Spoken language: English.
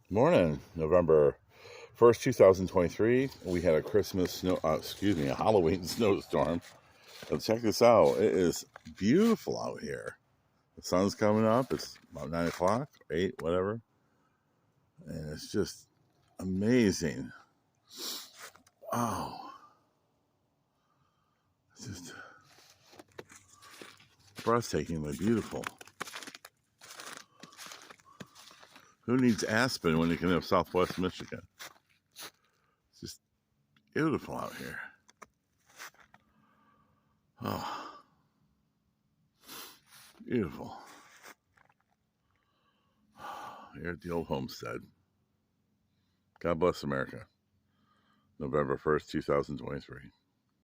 Morning, November 1st, 2023. We had a a Halloween snowstorm. And check this out. It is beautiful out here. The sun's coming up. It's about 9 o'clock, 8, whatever. And it's just amazing. Oh, it's just breathtakingly beautiful. Who needs Aspen when you can have Southwest Michigan? It's just beautiful out here. Oh, beautiful. Here at the old homestead. God bless America. November 1st, 2023.